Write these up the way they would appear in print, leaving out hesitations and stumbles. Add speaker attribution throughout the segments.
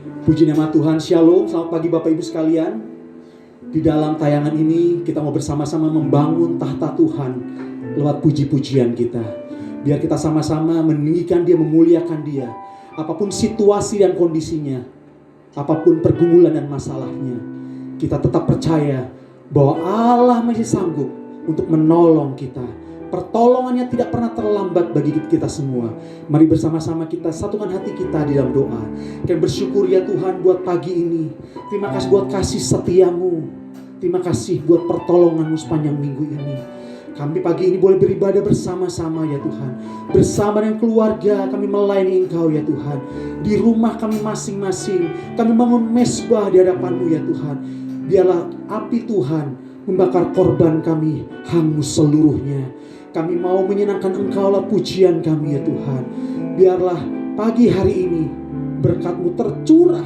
Speaker 1: Puji nama Tuhan, Shalom, selamat pagi Bapak Ibu sekalian. Di dalam tayangan ini kita mau bersama-sama membangun tahta Tuhan lewat puji-pujian kita. Biar kita sama-sama meninggikan Dia, memuliakan Dia. Apapun situasi dan kondisinya, apapun pergumulan dan masalahnya, kita tetap percaya bahwa Allah masih sanggup untuk menolong kita. Pertolongannya tidak pernah terlambat bagi kita semua. Mari bersama-sama kita satukan hati kita di dalam doa. Kita bersyukur ya Tuhan buat pagi ini. Terima kasih buat kasih setiamu. Terima kasih buat pertolonganmu sepanjang minggu ini. Kami pagi ini boleh beribadah bersama-sama ya Tuhan. Bersama dengan keluarga kami melayani Engkau ya Tuhan. Di rumah kami masing-masing kami bangun mesbah di hadapan-Mu ya Tuhan. Biarlah api Tuhan membakar korban kami hangus seluruhnya. Kami mau menyenangkan Engkau lah pujian kami ya Tuhan. Biarlah pagi hari ini berkat-Mu tercurah.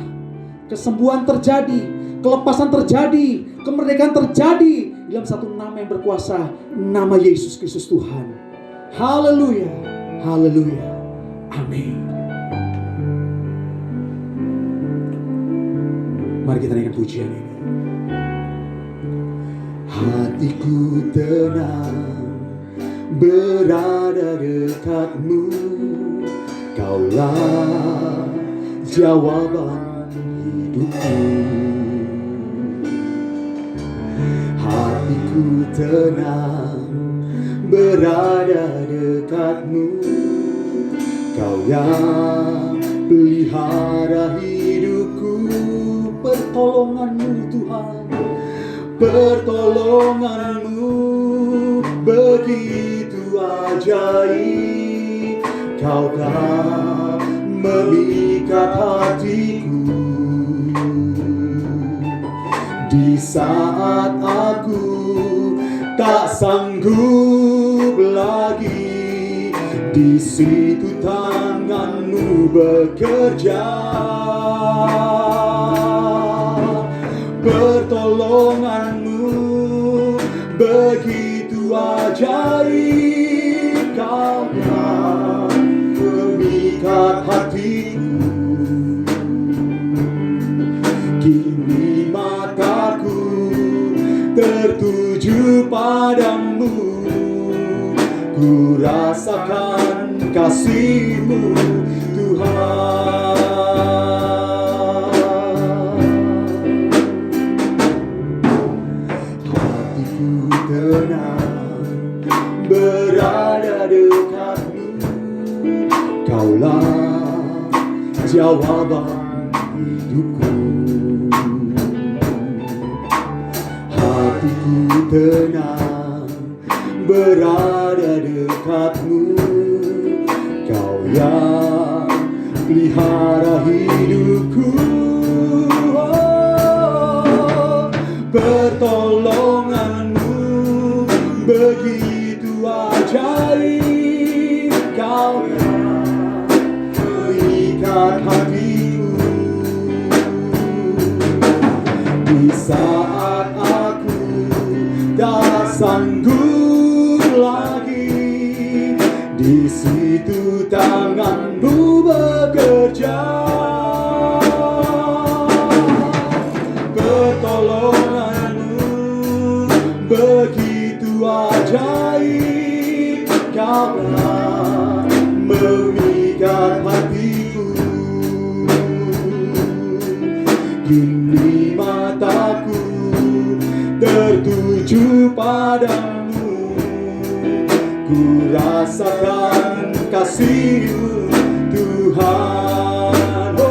Speaker 1: Kesembuhan terjadi, kelepasan terjadi, kemerdekaan terjadi dalam satu nama yang berkuasa, nama Yesus Kristus Tuhan. Haleluya, haleluya, amin. Mari kita naikkan pujian ini. Hatiku tenang berada dekat-Mu, Kaulah jawaban hidupku. Hatiku tenang berada dekat-Mu, Kau yang pelihara hidupku. Pertolongan-Mu Tuhan, pertolongan-Mu begitu ajaib. Kau telah memikat hatiku di saat aku tak sanggup lagi. Di situ tangan-Mu bekerja. Pertolongan-Mu begitu ajaib. Kau telah memikat hatiku. Kini mataku tertuju padamu. Ku rasakan kasih-Mu Tuhan. Tenang berada dekat-Mu, Kaulah jawaban hidupku. Hatiku tenang berada dekat-Mu, Kau yang pelihara hidupku. Pertolongan-Mu begitu ajaib. Kau yang mengikat hatiku di saat aku tak sanggup lagi. Di situ tangan-Mu bekerja. Pertolongan-Mu begitu ajaib. Kau telah memikat hatiku. Kini mataku tertuju padamu. Ku rasakan kasih-Mu Tuhan. Oh,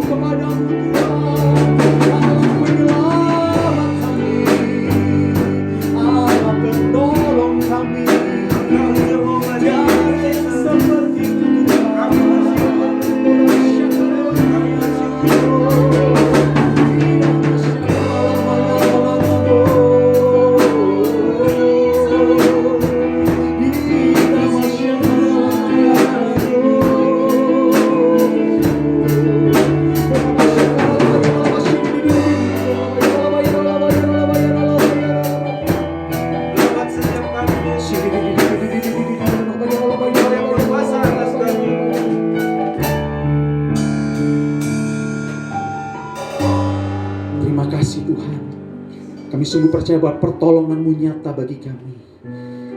Speaker 1: Kepadamu Tuhan, Kau menyelamatkan kami. sungguh percaya bahwa pertolongan-Mu nyata bagi kami.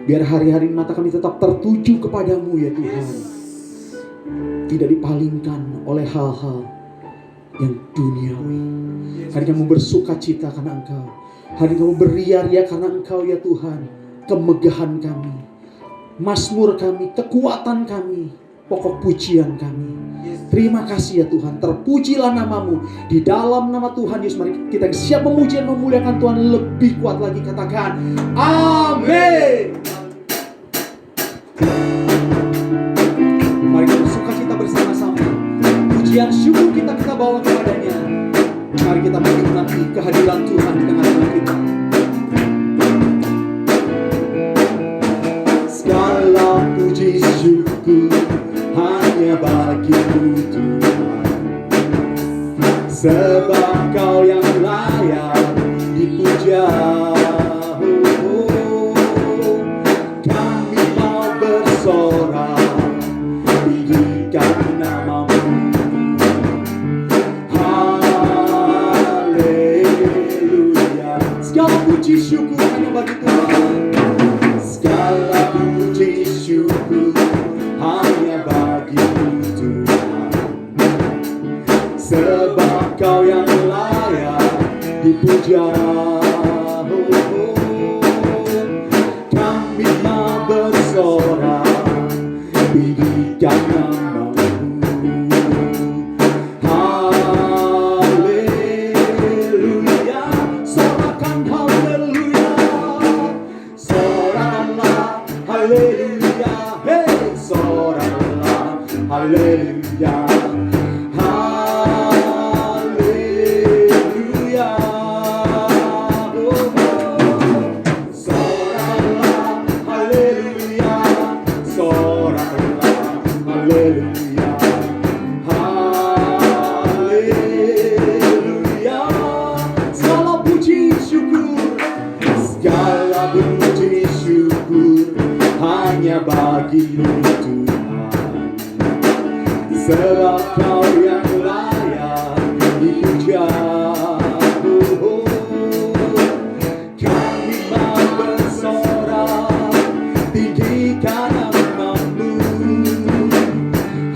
Speaker 1: Biar hari-hari mata kami tetap tertuju kepadamu ya Tuhan. Tidak dipalingkan oleh hal-hal yang duniawi. Hari kami bersuka cita karena Engkau. Hari kami beria-ria karena Engkau ya Tuhan. Kemegahan kami, mazmur kami, kekuatan kami, pokok pujian kami. Terima kasih ya Tuhan. Terpujilah nama-Mu. Di dalam nama Tuhan Yesus, mari kita siap memuji dan memuliakan Tuhan lebih kuat lagi. Katakan amin. Mari kita bersuka cita bersama-sama. Pujian syukur kita bawa kepadanya. Mari kita menikmati kehadiran Tuhan di tengah-tengah kita. Segala puji syukur hanya bagi-Mu Tuhan, sebab Kau yang layak dipuja. Kami mau bersorak tinggikan nama-Mu. Haleluya. Segala puji syukur hanya bagi Tuhan. Segala puji syukur hanya bagi-Mu Tuhan, sebab Kau yang layak dipuja. Kami mau bersorak tinggikan nama-Mu. Haleluya. Sorakan haleluya. Sorakanlah haleluya. Hey, sorakanlah haleluya. Haleluya. Sorakanlah haleluya. Sorakanlah haleluya. Haleluya. Segala puji syukur, segala puji syukur hanya bagi-Mu Tuhan, sebab Kau yang layak dipuja. Kami mau bersorak tinggikan nama-Mu.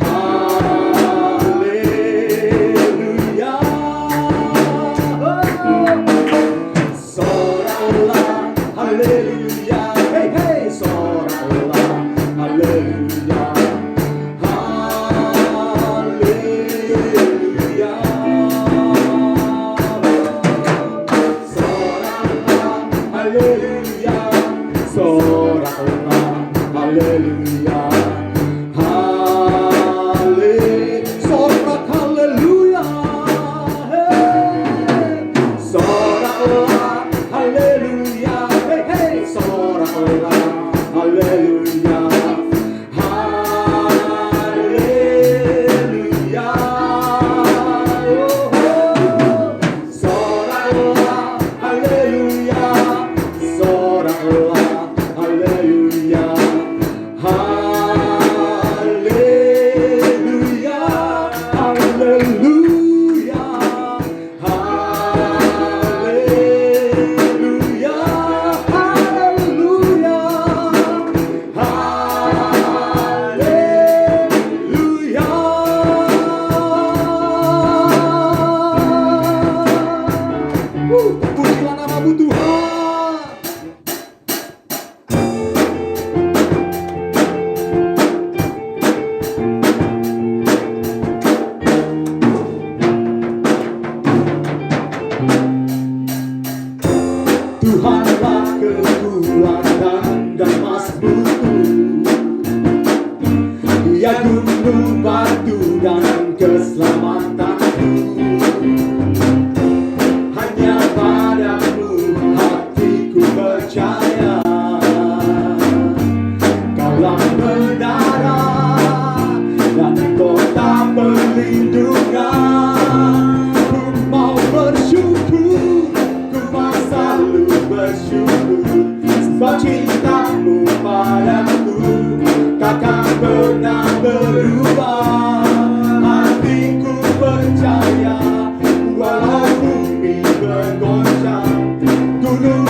Speaker 1: Haleluya. Soraklah haleluya. Hey hey, soraklah haleluya. Haleluya. Soraklah haleluya. Soraklah haleluya. Sorak haleluya. Soraklah haleluya. Hey hey, soraklah haleluya. Haleluya. Soraklah haleluya. Soraklah haleluya. Haleluya. Haleluya. Haleluya. Haleluya. Haleluya. Pujilah nama-Mu Tuhan. Tuhanlah kekuatan dan mazmurku, Dia gunung batu dan keselamatanku. Hanya pada-Mu hatiku percaya. Kaulah menara dan kota perlindungan. Ku mau bersyukur, ku mau selalu bersyukur, sebab cinta-Mu padaku takkan pernah berubah. Hatiku percaya, walau bumi bergoncang, gunung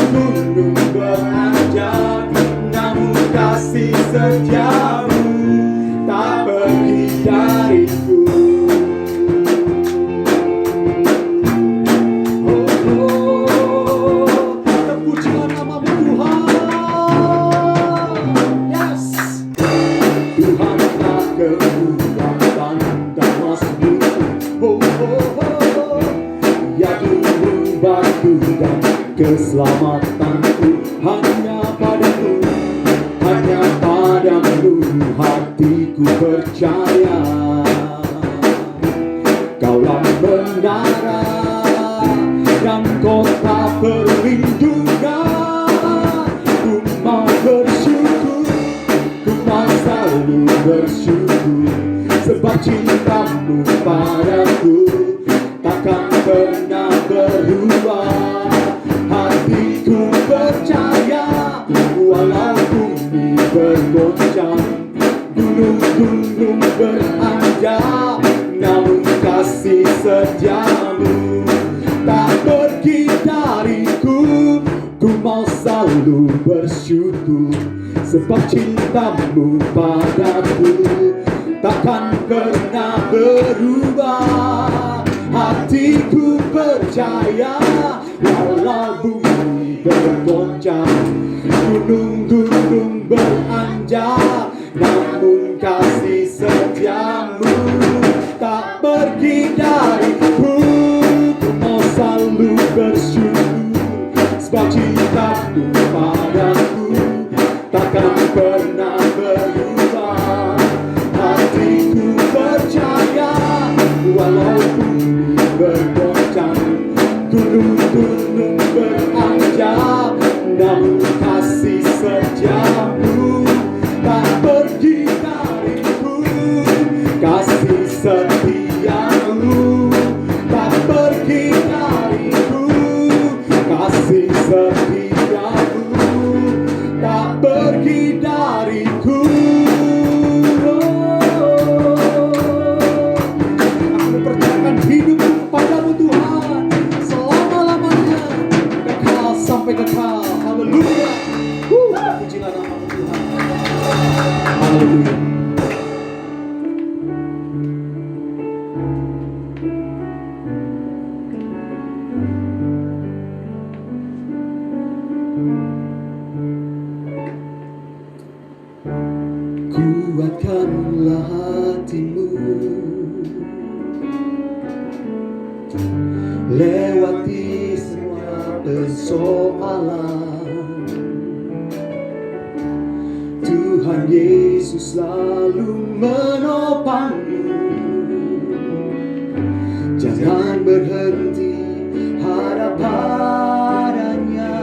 Speaker 1: beranjak, namun kasih setiamu tak pergi dariku. Terpujilah namamu Tuhan. Yes. Tuhan telah kekuatan dan masmu. Ya Tuhan bantu dan keselamatanku. Hanya padamu hatiku percaya. Kaulah menara dan kota perlindungan. Ku mau bersyukur, ku mau selalu bersyukur, sebab cintamu padaku takkan pernah berubah. Hatiku percaya, walau bumi bergoncang, gunung-gunung beranjak, namun kasih setiamu tak pergi dariku. Ku mau selalu bersyukur, sebab cintamu padaku takkan pernah berubah. Hatiku percaya, walau bumi bergoncang, gunung-gunung beranjak, namun kasih setiamu tak pergi dariku. Ku mau selalu bersyukur, sebab cintamu padaku takkan pernah berubah. Hatiku percaya, walau bumi bergoncang, gunung-gunung beranjak, namun kasih setiamu tak pergi dariku. Kasih setiamu tak pergi dariku. Kasih setiamu tak pergi dariku. Aku percayakan hidupku kepadamu Tuhan, selama-lamanya, kekal sampai kekal. Haleluya. Pujilah namamu Tuhan. Haleluya. Kuatkanlah hatimu, lewati semua persoalan. Tuhan Yesus selalu menopangmu. Jangan berhenti harap padanya.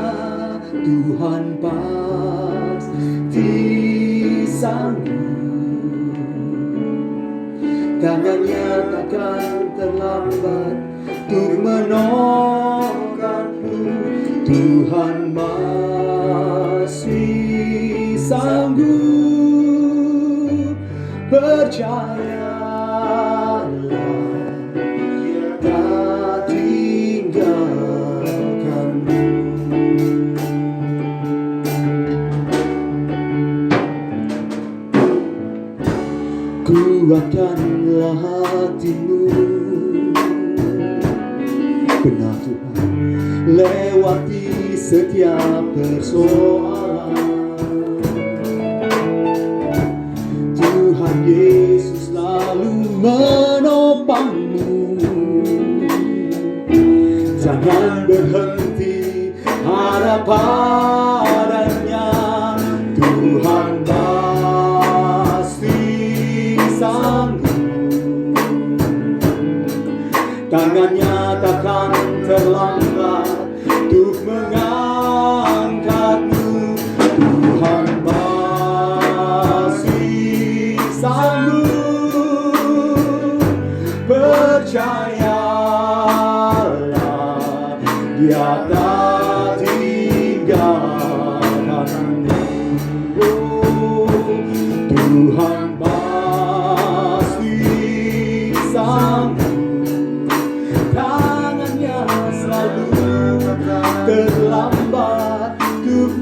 Speaker 1: Tuhan pasti sanggup. Tangannya takkan terlambat untuk menolongmu. Tuhan masih sanggup. Percayalah, Dia tak tinggalkanmu. Kuatkanlah hatimu, benar Tuhan, lewati setiap persoalan. Tuhan Yesus selalu menopangmu. Jangan berhenti harap padanya. Tuhan tangannya takkan terlambat untuk mengangkatmu. Tuhan masih sanggup. Percayalah, Dia tak tinggalkanmu. Tuhan masih sanggup. Terlambat untuk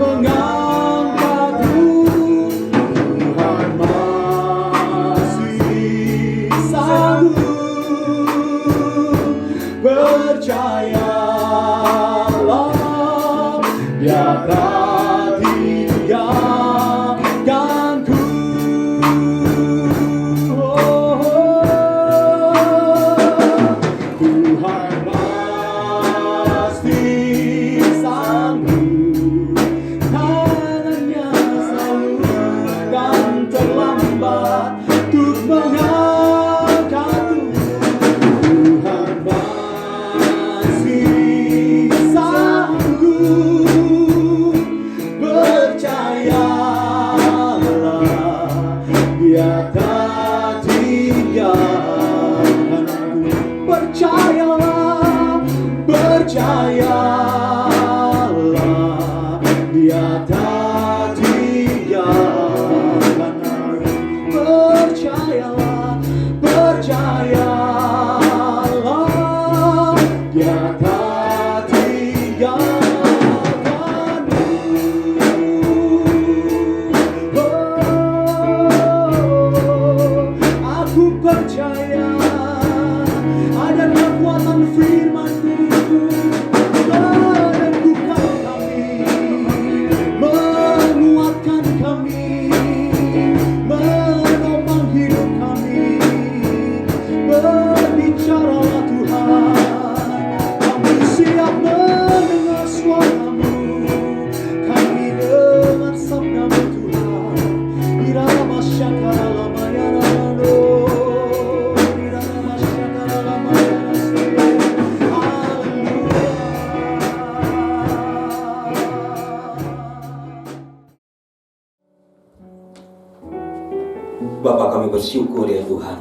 Speaker 2: Bapa, kami bersyukur ya Tuhan,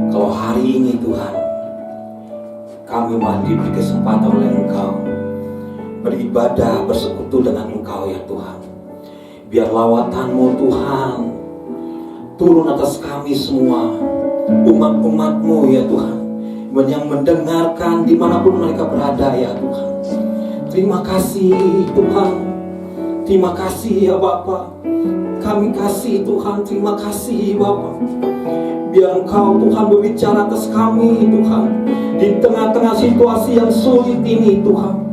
Speaker 2: kalau hari ini Tuhan kami diberi kesempatan oleh Engkau beribadah, bersekutu dengan Engkau ya Tuhan. Biar lawatan-Mu Tuhan turun atas kami semua, umat-umat-Mu ya Tuhan, yang mendengarkan dimanapun mereka berada ya Tuhan. Terima kasih Tuhan, terima kasih ya Bapa. Kami kasih Tuhan, terima kasih Bapa. Biar Engkau Tuhan berbicara atas kami Tuhan, di tengah-tengah situasi yang sulit ini Tuhan.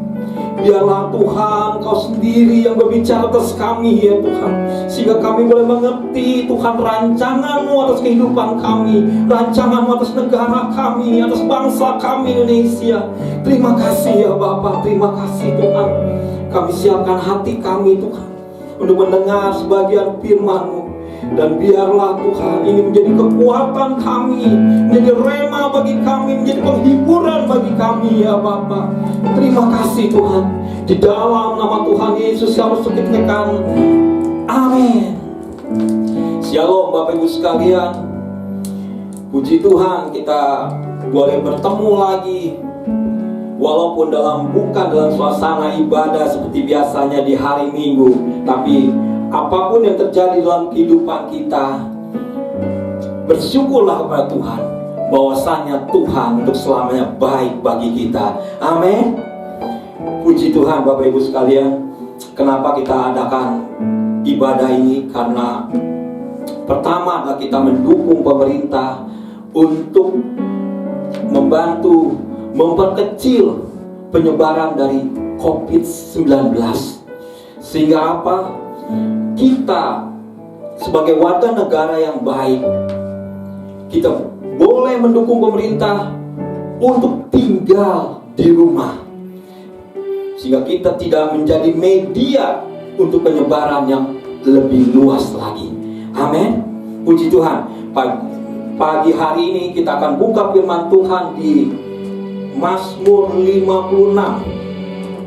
Speaker 2: Biarlah Tuhan Kau sendiri yang berbicara atas kami ya Tuhan, sehingga kami boleh mengerti Tuhan rancangan-Mu atas kehidupan kami, rancangan-Mu atas negara kami, atas bangsa kami Indonesia. Terima kasih ya Bapa, terima kasih Tuhan. Kami siapkan hati kami Tuhan untuk mendengar sebagian firman-Mu. Dan biarlah Tuhan ini menjadi kekuatan kami, menjadi rema bagi kami, menjadi penghiburan bagi kami ya Bapa. Terima kasih Tuhan. Di dalam nama Tuhan Yesus yang bersekat-sekat. Amin. Shalom Bapak Ibu sekalian. Puji Tuhan, kita boleh bertemu lagi, walaupun bukan dalam suasana ibadah seperti biasanya di hari Minggu, tapi apapun yang terjadi dalam kehidupan kita, bersyukurlah kepada Tuhan, bahwasanya Tuhan untuk selamanya baik bagi kita. Amin. Puji Tuhan Bapak Ibu sekalian. Kenapa kita adakan ibadah ini? Karena pertama adalah kita mendukung pemerintah untuk membantu memperkecil penyebaran dari COVID-19. Sehingga apa? Kita sebagai warga negara yang baik, kita boleh mendukung pemerintah untuk tinggal di rumah, sehingga kita tidak menjadi media untuk penyebaran yang lebih luas lagi. Amin. Puji Tuhan. Pagi hari ini kita akan buka firman Tuhan di Mazmur 56.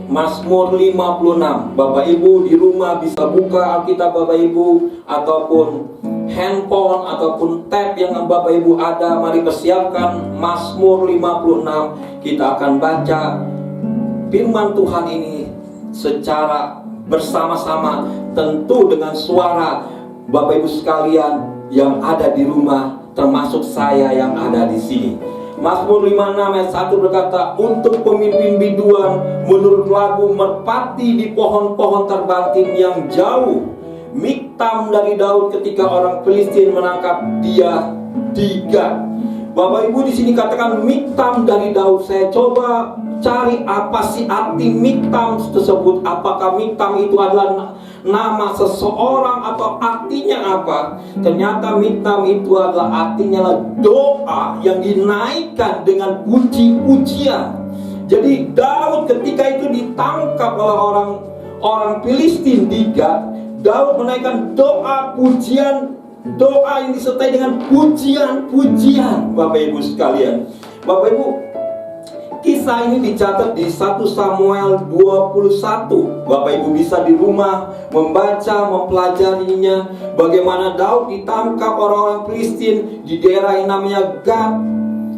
Speaker 2: Mazmur 56. Bapak Ibu di rumah bisa buka Alkitab Bapak Ibu, ataupun handphone ataupun tab yang Bapak Ibu ada. Mari persiapkan Mazmur 56. Kita akan baca firman Tuhan ini secara bersama-sama, tentu dengan suara Bapak Ibu sekalian yang ada di rumah, termasuk saya yang ada di sini. Mazmur 56 ayat 1 berkata, untuk pemimpin biduan menurut lagu merpati di pohon-pohon terbantin yang jauh, miktam dari Daud ketika orang Filistin menangkap dia di Gat. Bapak Ibu di sini katakan miktam dari Daud. Saya coba cari apa sih arti miktam tersebut. Apakah miktam itu adalah nama seseorang atau artinya apa? Ternyata miktam itu adalah artinya doa yang dinaikkan dengan puji-pujian. Jadi Daud ketika itu ditangkap oleh orang Filistin di Gat, Daud menaikkan doa pujian, doa yang disertai dengan pujian-pujian. Bapak Ibu sekalian, Bapak Ibu, kisah ini dicatat di 1 Samuel 21. Bapak Ibu bisa di rumah membaca, mempelajarinya, bagaimana Daud ditangkap orang-orang Filistin di daerah yang namanya Gat.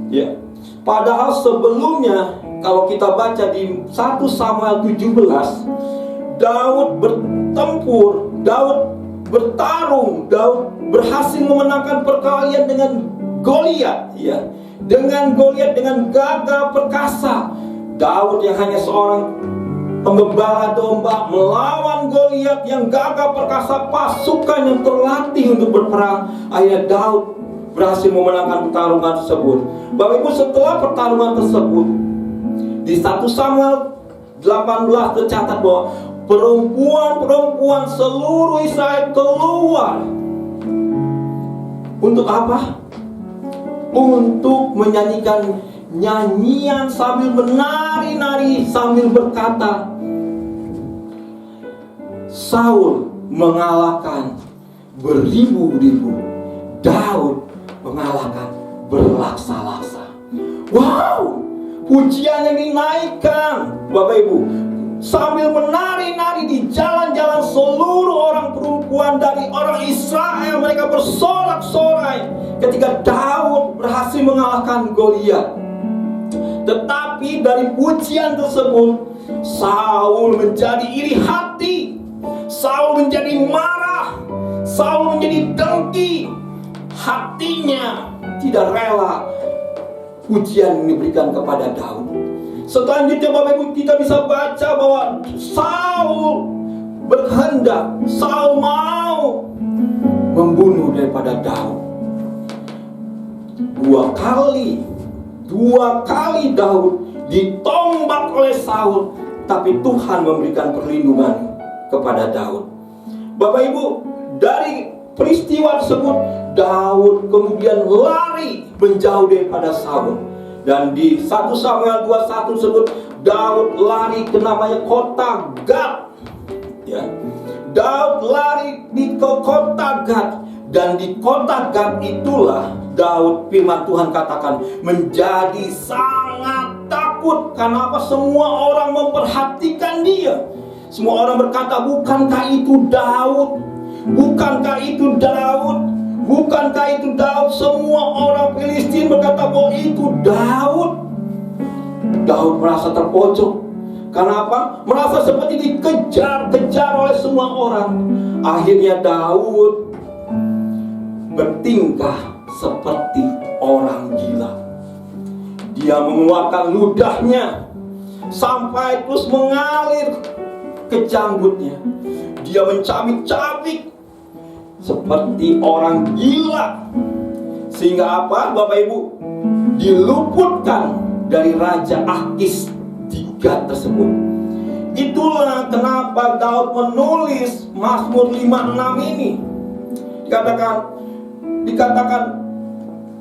Speaker 2: Ya. Padahal sebelumnya kalau kita baca di 1 Samuel 17, Daud bertempur, Daud bertarung, Daud berhasil memenangkan perkelahian dengan Goliat, ya. Dengan Goliat dengan gagah perkasa. Daud yang hanya seorang pengembala domba melawan Goliat yang gagah perkasa, pasukan yang terlatih untuk berperang. Akhirnya Daud berhasil memenangkan pertarungan tersebut. Bapak Ibu, setelah pertarungan tersebut di 1 Samuel 18 tercatat bahwa perempuan-perempuan seluruh Israel keluar. Untuk apa? Untuk menyanyikan nyanyian sambil menari-nari, sambil berkata, Saul mengalahkan beribu-ribu, Daud mengalahkan berlaksa-laksa. Wow, pujian yang dinaikkan Bapak Ibu, sambil menari-nari di jalan-jalan seluruh orang perempuan pengakuan dari orang Israel. Mereka bersorak-sorai ketika Daud berhasil mengalahkan Goliat. Tetapi dari pujian tersebut, Saul menjadi iri hati, Saul menjadi marah, Saul menjadi dengki. Hatinya tidak rela pujian yang diberikan kepada Daud. Selanjutnya Bapak Ibu, kita bisa baca bahwa Saul berkehendak, Saul mau membunuh daripada Daud. Dua kali Daud ditombak oleh Saul, tapi Tuhan memberikan perlindungan kepada Daud. Bapak Ibu, dari peristiwa tersebut Daud kemudian lari menjauh daripada Saul. Dan di 1 Samuel 21 tersebut Daud lari ke namanya kota Gad. Ya. Daud lari ke kota Gad. Dan di kota Gad itulah Daud, firman Tuhan katakan, menjadi sangat takut. Karena apa? Semua orang memperhatikan dia. Semua orang berkata, bukankah itu Daud? Bukankah itu Daud? Bukankah itu Daud? Semua orang Filistin berkata bahwa itu Daud. Daud merasa terpojok. Karena apa? Merasa seperti dikejar-kejar oleh semua orang. Akhirnya Daud bertingkah seperti orang gila. Dia mengeluarkan ludahnya sampai terus mengalir ke janggutnya. Dia mencabik-cabik seperti orang gila. Sehingga apa, Bapak Ibu? Diluputkan dari Raja Akis di Gad tersebut. Itulah kenapa Daud menulis Mazmur 56 ini. Dikatakan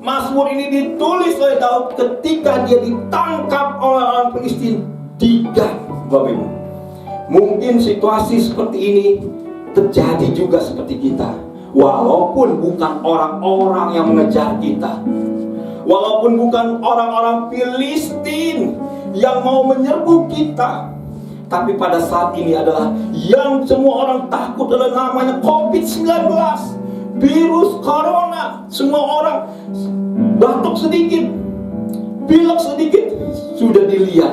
Speaker 2: Mazmur ini ditulis oleh Daud ketika dia ditangkap oleh orang Filistin di Gad, Bapak Ibu. Mungkin situasi seperti ini terjadi juga seperti kita. Walaupun bukan orang-orang yang mengejar kita, walaupun bukan orang-orang Filistin yang mau menyerbu kita, tapi pada saat ini adalah yang semua orang takut adalah namanya COVID-19, virus corona. Semua orang batuk sedikit, pilek sedikit, sudah dilihat,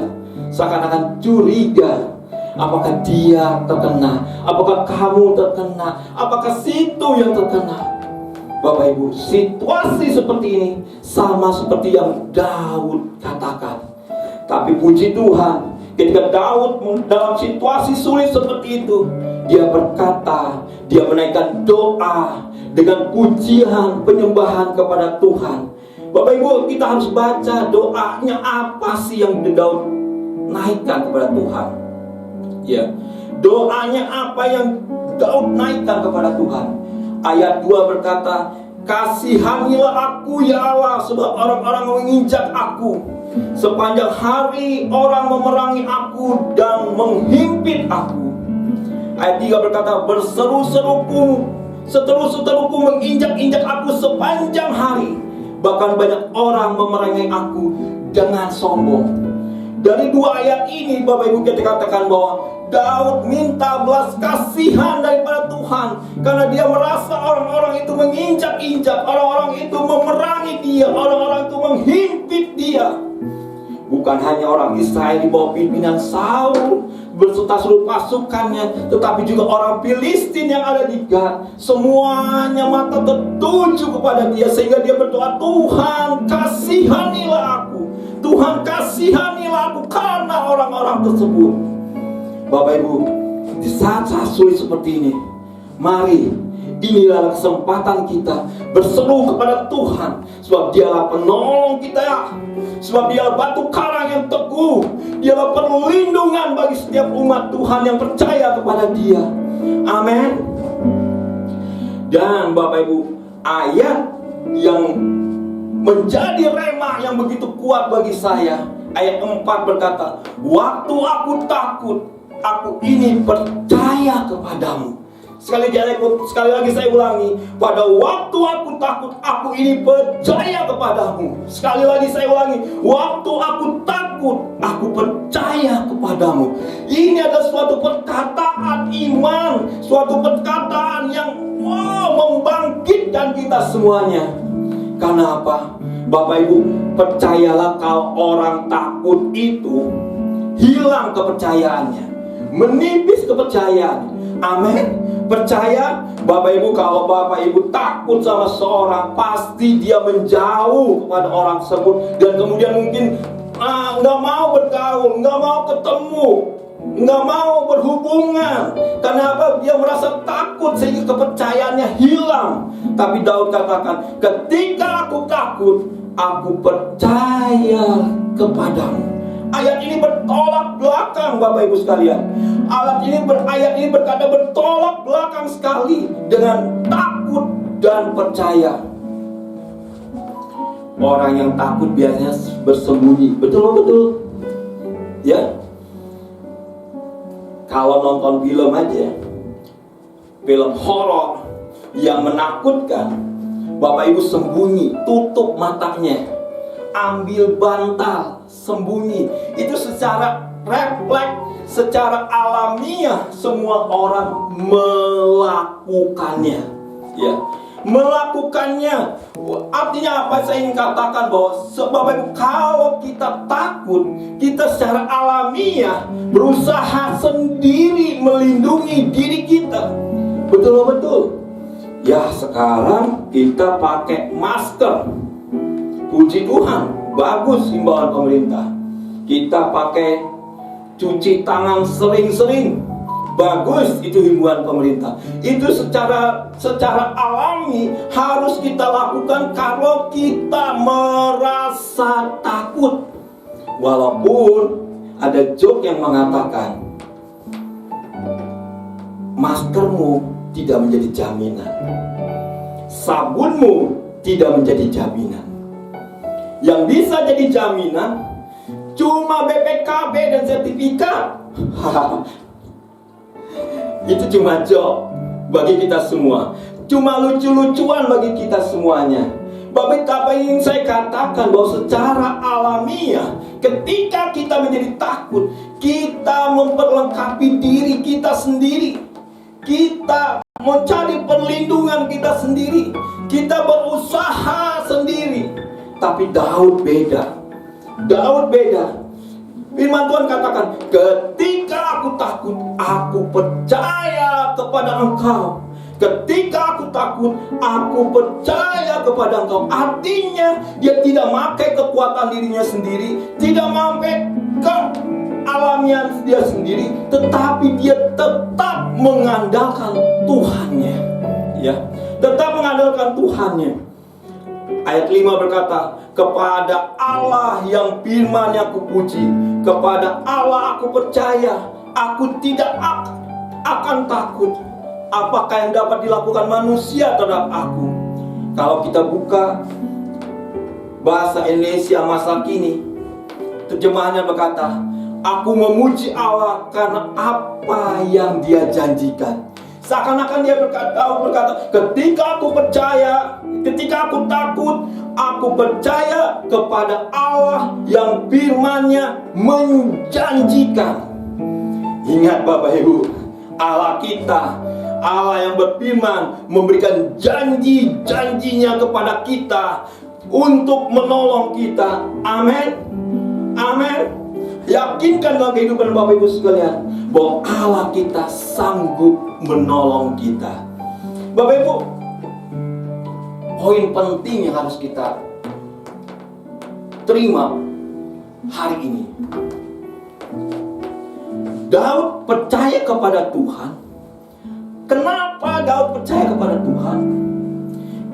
Speaker 2: seakan-akan curiga. Apakah dia terkena? Apakah kamu terkena? Apakah situ yang terkena? Bapak Ibu, situasi seperti ini sama seperti yang Daud katakan. Tapi puji Tuhan, ketika Daud dalam situasi sulit seperti itu, dia berkata, dia menaikkan doa dengan pujian, penyembahan kepada Tuhan. Bapak Ibu, kita harus baca doanya apa sih yang Daud naikkan kepada Tuhan. Ya, doanya apa yang Daud naikkan kepada Tuhan. Ayat 2 berkata, kasihanilah aku ya Allah, sebab orang-orang menginjak aku. Sepanjang hari orang memerangi aku dan menghimpit aku. Ayat 3 berkata, berseru-seruku, seteru-seteruku menginjak-injak aku sepanjang hari. Bahkan banyak orang memerangi aku dengan sombong. Dari dua ayat ini Bapak Ibu, kita katakan bahwa Daud minta belas kasihan daripada Tuhan, karena dia merasa orang-orang itu menginjak-injak, orang-orang itu memerangi dia, orang-orang itu menghimpit dia. Bukan hanya orang Israel di bawah pimpinan Saul berserta seluruh pasukannya, tetapi juga orang Filistin yang ada di Gad. Semuanya mata tertuju kepada dia, sehingga dia berdoa, Tuhan kasihanilah aku, Tuhan kasihanilah aku karena orang-orang tersebut. Bapak Ibu, di saat-saat sulit seperti ini, mari, inilah kesempatan kita berseru kepada Tuhan, sebab dialah penolong kita, sebab dialah batu karang yang teguh, dialah perlindungan bagi setiap umat Tuhan yang percaya kepada dia. Amin. Dan Bapak Ibu, ayat yang menjadi rema yang begitu kuat bagi saya, ayat 4 berkata, waktu aku takut, aku ini percaya kepadamu. Sekali lagi saya ulangi, pada waktu aku takut, aku ini percaya kepadamu. Sekali lagi saya ulangi, waktu aku takut, aku percaya kepadamu. Ini adalah suatu perkataan iman, suatu perkataan yang dan kita semuanya. Karena apa? Bapak Ibu, percayalah kalau orang takut itu hilang kepercayaannya, menipis kepercayaan. Amin. Percaya Bapak Ibu, kalau Bapak Ibu takut sama seorang, pasti dia menjauh kepada orang tersebut. Dan kemudian mungkin nggak mau bergaul, nggak mau ketemu, nggak mau berhubungan. Kenapa? Dia merasa takut sehingga kepercayaannya hilang. Tapi Daud katakan, ketika aku takut, aku percaya kepadamu. Ayat ini bertolak belakang, Bapak Ibu sekalian. Ayat ini berkata bertolak belakang sekali dengan takut dan percaya. Orang yang takut biasanya bersembunyi. Betul. Ya. Kalau nonton film aja, film horor yang menakutkan, Bapak Ibu sembunyi, tutup matanya, ambil bantal, sembunyi. Itu secara refleks, secara alamiah semua orang melakukannya. Ya, melakukannya. Artinya apa? Saya ingin katakan bahwa Bapak Ibu, kalau kita takut, kita secara alamiah berusaha sendiri melindungi diri kita. Betul. Ya, sekarang kita pakai masker. Puji Tuhan, bagus himbauan pemerintah. Kita pakai cuci tangan sering-sering. Bagus itu himbauan pemerintah. Itu secara alami harus kita lakukan kalau kita merasa takut. Walaupun ada joke yang mengatakan maskermu tidak menjadi jaminan, sabunmu tidak menjadi jaminan. Yang bisa jadi jaminan cuma BPKB dan sertifikat. Itu cuma joke bagi kita semua, cuma lucu-lucuan bagi kita semuanya. Bapak, apa yang saya katakan bahwa secara alamiah ketika kita menjadi takut, kita memperlengkapi diri kita sendiri, kita mencari perlindungan kita sendiri, kita berusaha sendiri. Tapi Daud beda. Firman Tuhan katakan, ketika aku takut, aku percaya kepada Engkau. Ketika aku takut, aku percaya kepada Engkau. Artinya dia tidak memakai kekuatan dirinya sendiri, tidak memakai kealamian dia sendiri, tetapi dia tetap mengandalkan Tuhannya. Ya, tetap mengandalkan Tuhannya. Ayat 5 berkata, kepada Allah yang firman-Nya aku puji, kepada Allah aku percaya, aku tidak akan takut. Apakah yang dapat dilakukan manusia terhadap aku? Kalau kita buka bahasa Indonesia masa kini, terjemahannya berkata, aku memuji Allah karena apa yang Dia janjikan. Seakan-akan dia berkata, ketika aku percaya, ketika aku takut, aku percaya kepada Allah yang firman-Nya menjanjikan. Ingat Bapak Ibu, Allah kita, Allah yang berfirman, memberikan janji-janjinya kepada kita untuk menolong kita. Amin. Yakinkan dalam kehidupan Bapak Ibu sekalian bahwa Allah kita sanggup menolong kita. Bapak Ibu, poin penting yang harus kita terima hari ini, Daud percaya kepada Tuhan. Kenapa Daud percaya kepada Tuhan?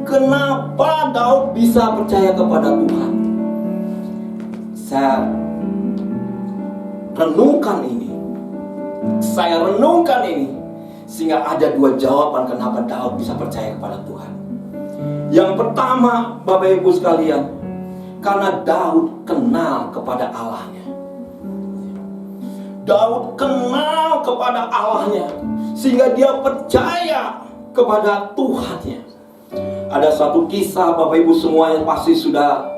Speaker 2: Kenapa Daud bisa percaya kepada Tuhan? Saya renungkan ini, sehingga ada dua jawaban kenapa Daud bisa percaya kepada Tuhan. Yang pertama, Bapak Ibu sekalian, karena Daud kenal kepada Allahnya. Daud kenal kepada Allahnya, sehingga dia percaya kepada Tuhannya. Ada satu kisah, Bapak Ibu semuanya pasti sudah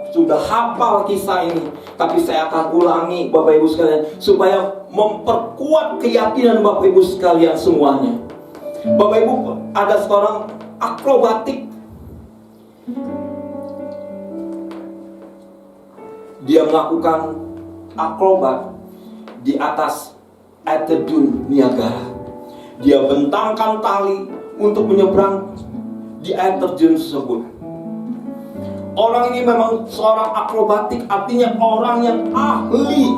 Speaker 2: hafal kisah ini, tapi saya akan ulangi Bapak Ibu sekalian supaya memperkuat keyakinan Bapak Ibu sekalian semuanya. Bapak Ibu, ada seorang akrobatik Dia melakukan akrobat di atas air terjun Niagara. Dia bentangkan tali untuk menyeberang di air terjun tersebut. Orang ini memang seorang akrobatik, artinya orang yang ahli,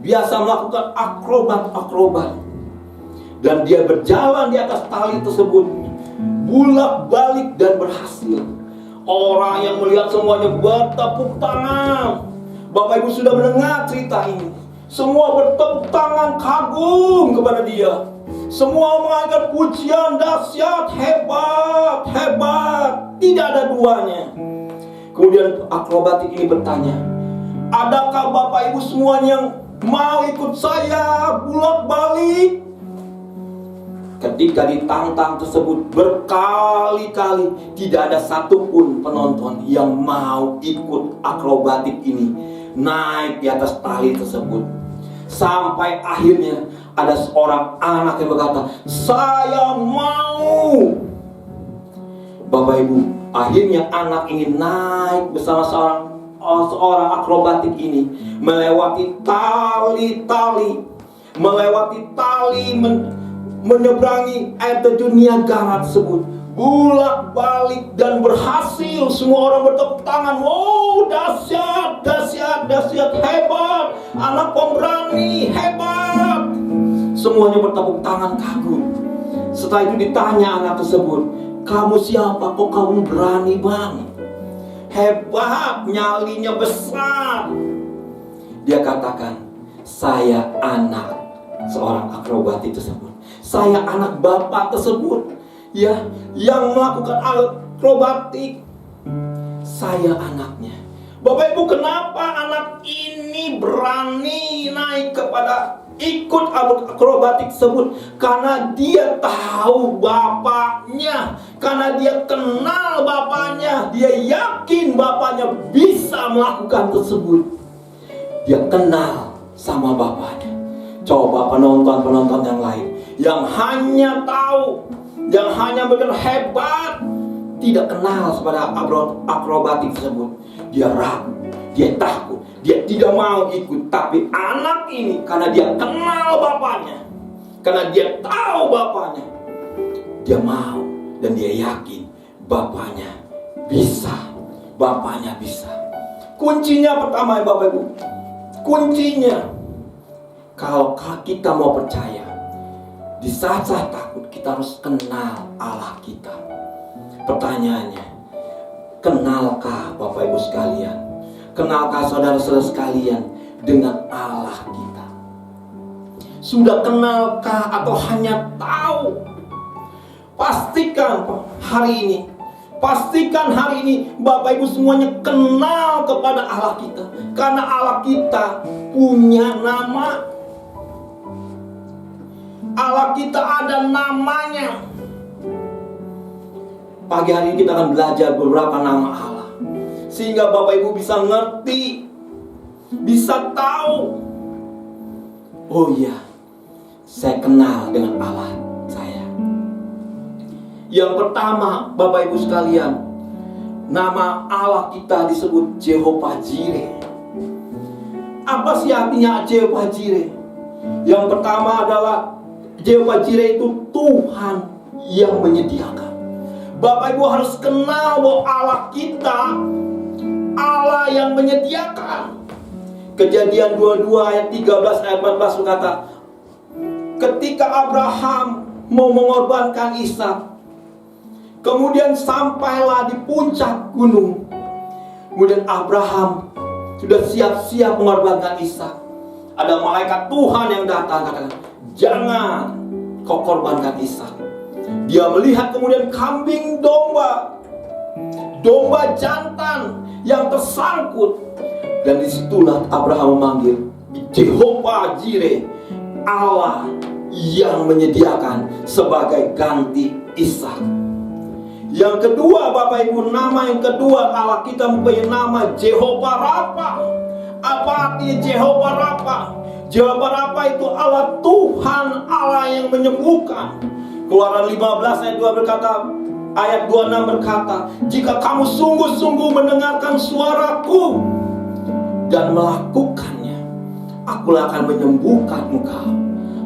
Speaker 2: biasa melakukan akrobat. Dan dia berjalan di atas tali tersebut, bolak-balik dan berhasil. Orang yang melihat semuanya bertepuk tangan. Bapak Ibu sudah mendengar cerita ini. Semua bertepuk tangan kagum kepada dia. Semua mengangkat pujian dahsyat, hebat, hebat. Tidak ada duanya. Kemudian akrobatik ini bertanya, adakah Bapak Ibu semuanya yang mau ikut saya bolak-balik? Ketika ditantang tersebut berkali-kali, tidak ada satupun penonton yang mau ikut akrobatik ini naik di atas tali tersebut. Sampai akhirnya ada seorang anak yang berkata, saya mau. Bapak Ibu, akhirnya anak ini naik bersama seorang akrobatik ini, melewati tali-tali, menyeberangi air terjun Niagara tersebut, bolak-balik dan berhasil. Semua orang bertepuk tangan. Wow, dahsyat, dahsyat, dahsyat, hebat, anak pemberani, hebat. Semuanya bertepuk tangan kagum. Setelah itu ditanya anak tersebut, kamu siapa? Kok kamu berani bang? Hebat, nyalinya besar. Dia katakan, saya anak seorang akrobatik tersebut. Saya anak bapak tersebut, ya, yang melakukan akrobatik. Saya anaknya. Bapak Ibu, kenapa anak ini berani naik kepada ikut akrobatik tersebut? Karena dia tahu bapaknya, karena dia kenal bapaknya, dia yakin bapaknya bisa melakukan tersebut. Dia kenal sama bapaknya. Coba penonton-penonton yang lain yang hanya tahu, yang hanya benar hebat, tidak kenal kepada akrobatik tersebut, dia ragu, dia takut, dia tidak mau ikut. Tapi anak ini karena dia kenal bapaknya, karena dia tahu bapaknya, dia mau dan dia yakin bapaknya bisa. Bapaknya bisa. Kuncinya pertama ya Bapak Ibu, kuncinya kalau kita mau percaya, di saat-saat takut kita harus kenal Allah kita. Pertanyaannya, kenalkah Bapak Ibu sekalian, kenalkah saudara-saudara sekalian dengan Allah kita? Sudah kenalkah atau hanya tahu? Pastikan hari ini Bapak Ibu semuanya kenal kepada Allah kita. Karena Allah kita punya nama. Allah kita ada namanya. Pagi hari ini kita akan belajar beberapa nama Allah, sehingga Bapak Ibu bisa ngerti, bisa tahu. Oh iya, saya kenal dengan Allah saya. Yang pertama Bapak Ibu sekalian, nama Allah kita disebut Jehovah Jireh. Apa sih artinya Jehovah Jireh? Yang pertama adalah Jehovah Jireh itu Tuhan yang menyediakan. Bapak Ibu harus kenal bahwa Allah kita Allah yang menyediakan. Kejadian 22 ayat 13 ayat 14 berkata, ketika Abraham mau mengorbankan Ishak, kemudian sampailah di puncak gunung. Kemudian Abraham sudah siap-siap mengorbankan Ishak. Ada malaikat Tuhan yang datang katakan, jangan kau korbankan Ishak. Dia melihat kemudian kambing domba jantan yang tersangkut. Dan disitulah Abraham memanggil Jehovah Jireh, Allah yang menyediakan sebagai ganti Ishak. Yang kedua Bapak Ibu, nama yang kedua Allah kita mempunyai nama Jehovah Rafa. Apa artinya Jehovah Rafa? Jehovah Rafa itu Allah Tuhan, Allah yang menyembuhkan. Keluaran 15 ayat 2 berkata, ayat 26 berkata, jika kamu sungguh-sungguh mendengarkan suaraku dan melakukannya, aku akan menyembuhkan engkau.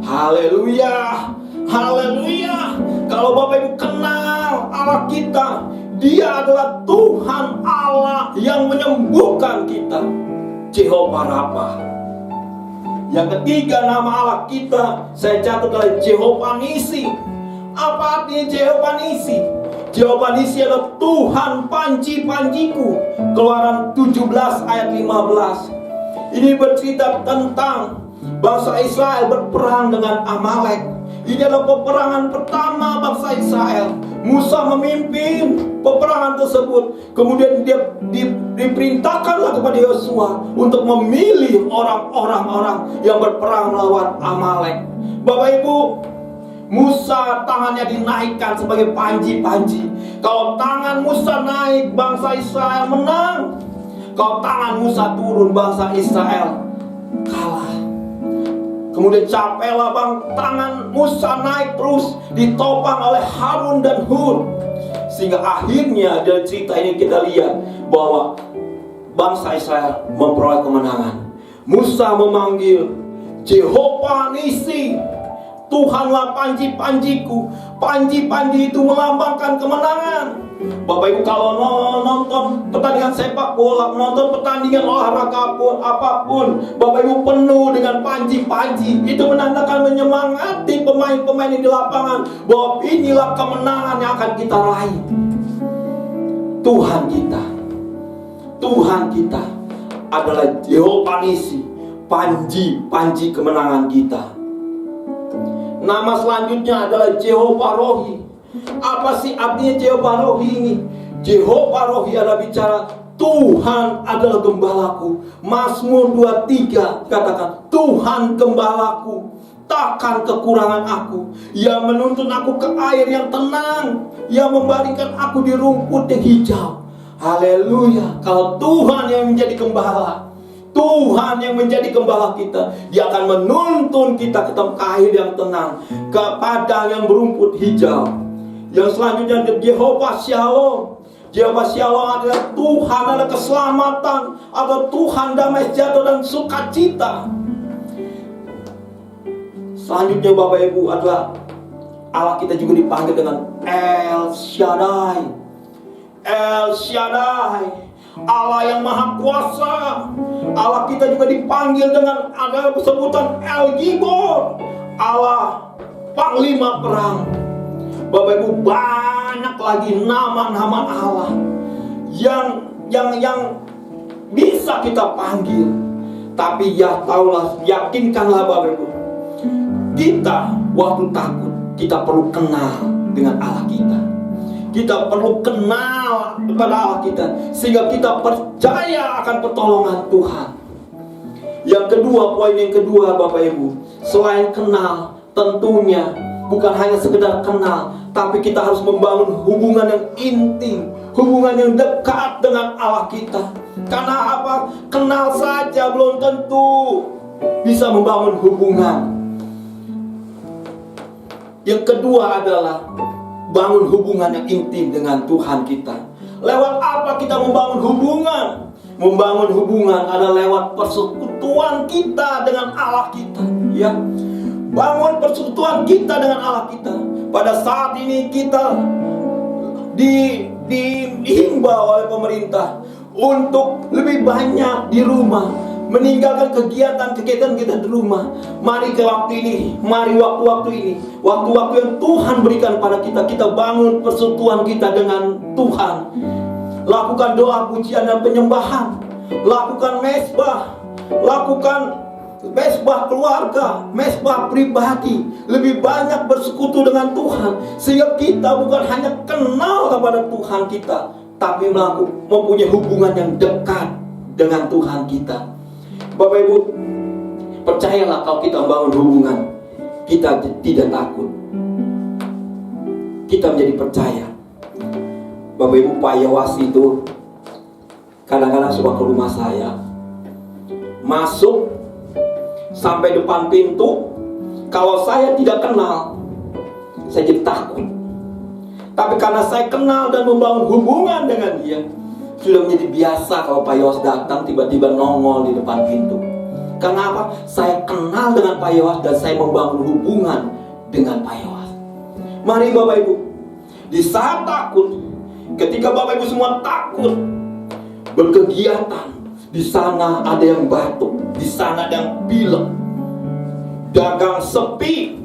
Speaker 2: Haleluya, haleluya. Kalau Bapak Ibu kenal Allah kita, Dia adalah Tuhan Allah yang menyembuhkan kita, Jehovah Rafa. Yang ketiga, nama Allah kita saya catat adalah Jehovah Nisi. Apa artinya Jehovah Nisi? Jehovah Nisi adalah Tuhan panji-panjiku. Keluaran 17 ayat 15. Ini bercerita tentang bangsa Israel berperang dengan Amalek. Ini adalah peperangan pertama bangsa Israel. Musa memimpin peperangan tersebut. Kemudian dia diperintahkanlah kepada Yosua untuk memilih orang-orang yang berperang melawan Amalek. Bapak Ibu, Musa tangannya dinaikkan sebagai panji-panji. Kalau tangan Musa naik, bangsa Israel menang. Kalau tangan Musa turun, bangsa Israel kalah. Kemudian capailah tangan Musa naik terus, ditopang oleh Harun dan Hur. Sehingga akhirnya dari cerita ini kita lihat bahwa bangsa Israel memperoleh kemenangan. Musa memanggil Jehovah Nisi, Tuhanlah panji-panjiku. Panji-panji itu melambangkan kemenangan. Bapak Ibu kalau nonton pertandingan sepak bola, nonton pertandingan olahraga pun apapun, Bapak Ibu penuh dengan panji-panji. Itu menandakan menyemangati pemain-pemain di lapangan bahwa inilah kemenangan yang akan kita raih. Tuhan kita adalah Jehovah Nisi, panji kemenangan kita. Nama selanjutnya adalah Jehovah Rohi. Apa sih artinya Jehovah Rohi ini? Jehovah Rohi adalah bicara Tuhan adalah gembalaku. Mazmur 23 katakan, Tuhan gembalaku, takkan kekurangan aku. Ia menuntun aku ke air yang tenang, Ia membaringkan aku di rumput yang hijau. Haleluya. Kalau Tuhan yang menjadi gembala, Tuhan yang menjadi gembala kita, Dia akan menuntun kita ke air yang tenang, ke padang yang berumput hijau. Yang selanjutnya adalah Jehovah Shalom. Jehovah Shalom adalah Tuhan adalah keselamatan, atau Tuhan damai sejahtera dan sukacita. Selanjutnya Bapak Ibu adalah Allah kita juga dipanggil dengan El Shaddai. El Shaddai, Allah yang maha kuasa. Allah kita juga dipanggil dengan ada sebutan El Gibor, Allah panglima perang. Bapak Ibu, banyak lagi nama-nama Allah yang bisa kita panggil. Tapi ya taulah, yakinkanlah Bapak Ibu, kita waktu takut, kita perlu kenal dengan Allah kita. Kita perlu kenal kepada Allah kita, sehingga kita percaya akan pertolongan Tuhan. Yang kedua, poin yang kedua Bapak Ibu, selain kenal, tentunya bukan hanya sekedar kenal, tapi kita harus membangun hubungan yang intim, hubungan yang dekat dengan Allah kita. Karena apa? Kenal saja belum tentu bisa membangun hubungan. Yang kedua adalah bangun hubungan yang intim dengan Tuhan kita. Lewat apa kita membangun hubungan? Membangun hubungan adalah lewat persekutuan kita dengan Allah kita, ya. Bangun persekutuan kita dengan Allah kita. Pada saat ini kita dihimbau oleh pemerintah untuk lebih banyak di rumah, meninggalkan kegiatan-kegiatan kita di rumah. Mari ke waktu ini, mari waktu-waktu ini, waktu-waktu yang Tuhan berikan pada kita, kita bangun persekutuan kita dengan Tuhan. Lakukan doa, pujian dan penyembahan. Lakukan mesbah, lakukan mesbah keluarga, mesbah pribadi. Lebih banyak bersekutu dengan Tuhan, sehingga kita bukan hanya kenal kepada Tuhan kita, tapi mempunyai hubungan yang dekat dengan Tuhan kita. Bapak Ibu, percayalah, kalau kita membangun hubungan, kita tidak takut, kita menjadi percaya. Bapak Ibu, Pak Yawasi itu kadang-kadang suka ke rumah saya, masuk sampai depan pintu. Kalau saya tidak kenal, saya jadi takut. Tapi karena saya kenal dan membangun hubungan dengan dia, sudah menjadi biasa kalau Pak Yowas datang tiba-tiba nongol di depan pintu. Karena apa? Saya kenal dengan Pak Yowas dan saya membangun hubungan dengan Pak Yowas. Mari Bapak Ibu, di saat takut, ketika Bapak Ibu semua takut berkegiatan, di sana ada yang batuk, di sana ada yang pilek, dagang sepi,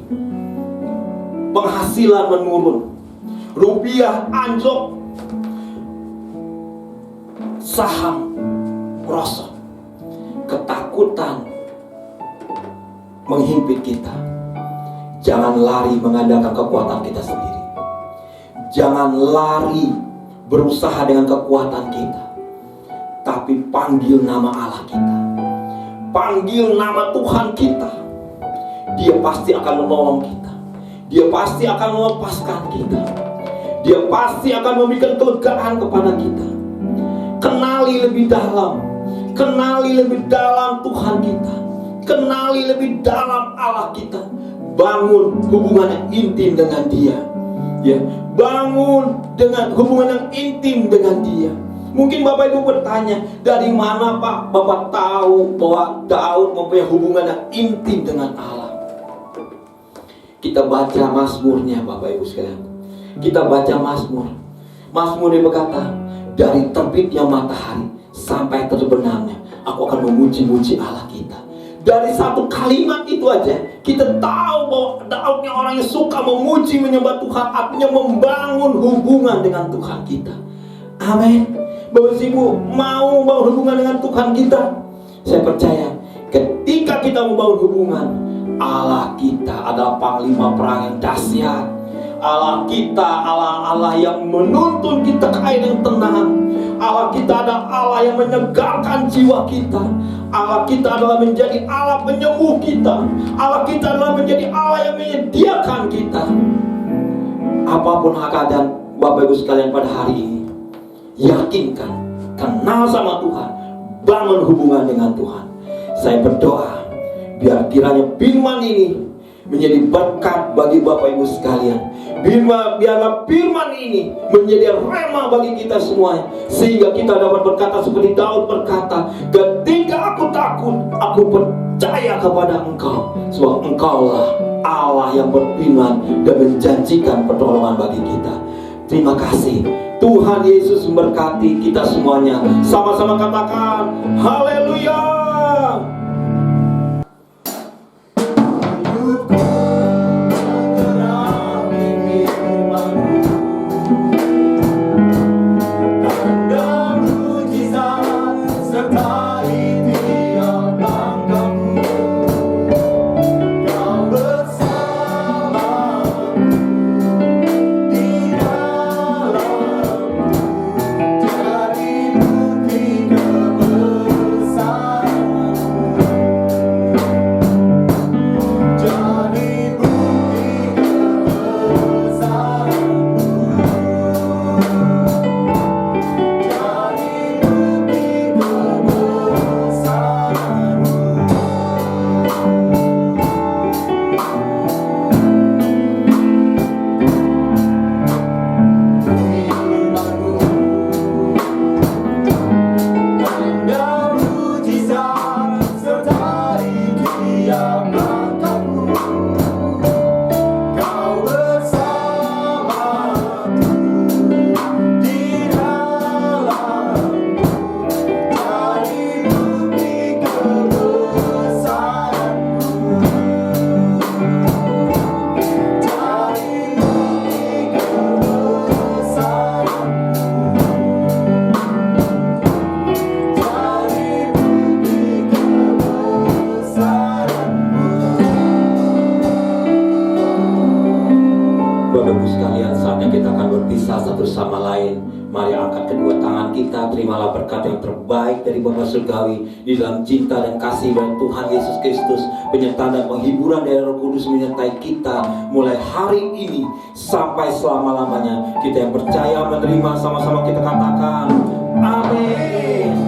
Speaker 2: penghasilan menurun, rupiah anjlok, saham merosot, ketakutan menghimpit kita. Jangan lari mengandalkan kekuatan kita sendiri. Jangan lari berusaha dengan kekuatan kita, tapi panggil nama Allah kita, panggil nama Tuhan kita. Dia pasti akan menolong kita, dia pasti akan melepaskan kita, dia pasti akan memberikan kelegaan kepada kita. Kenali lebih dalam, kenali lebih dalam Tuhan kita, kenali lebih dalam Allah kita. Bangun hubungan yang intim dengan dia, ya, bangun dengan hubungan yang intim dengan dia. Mungkin Bapak Ibu bertanya, dari mana Pak Bapak tahu bahwa Daud mempunyai hubungan yang intim dengan Allah? Kita baca Mazmurnya Bapak Ibu sekalian. Kita baca Mazmur. Mazmur dia berkata, dari terbitnya matahari sampai terbenamnya, aku akan memuji-muji Allah kita. Dari satu kalimat itu aja kita tahu bahwa Daudnya orang yang suka memuji menyembah Tuhan, artinya membangun hubungan dengan Tuhan kita. Amin. Bapak Ibu mau membangun hubungan dengan Tuhan kita, saya percaya ketika kita membangun hubungan, Allah kita adalah panglima perang yang dahsyat. Allah kita Allah yang menuntun kita ke air yang tenang. Allah kita adalah Allah yang menyegarkan jiwa kita. Allah kita adalah menjadi Allah penyembuh kita. Allah kita adalah menjadi Allah yang menyediakan kita. Apapun keadaan Bapak Ibu sekalian pada hari ini, yakinkan, kenal sama Tuhan, bangun hubungan dengan Tuhan. Saya berdoa biar kiranya firman ini menjadi berkat bagi Bapak Ibu sekalian. Biarlah firman ini menjadi rema bagi kita semuanya, sehingga kita dapat berkata seperti Daud berkata, ketika aku takut, aku percaya kepada Engkau, sebab Engkaulah Allah yang berfirman dan menjanjikan pertolongan bagi kita. Terima kasih. Tuhan Yesus memberkati kita semuanya. Sama-sama katakan haleluya. Terimalah berkat yang terbaik dari Bapa Surgawi di dalam cinta dan kasih dari Tuhan Yesus Kristus, penyertaan dan penghiburan dari Roh Kudus menyertai kita mulai hari ini sampai selama-lamanya. Kita yang percaya menerima, sama-sama kita katakan amin.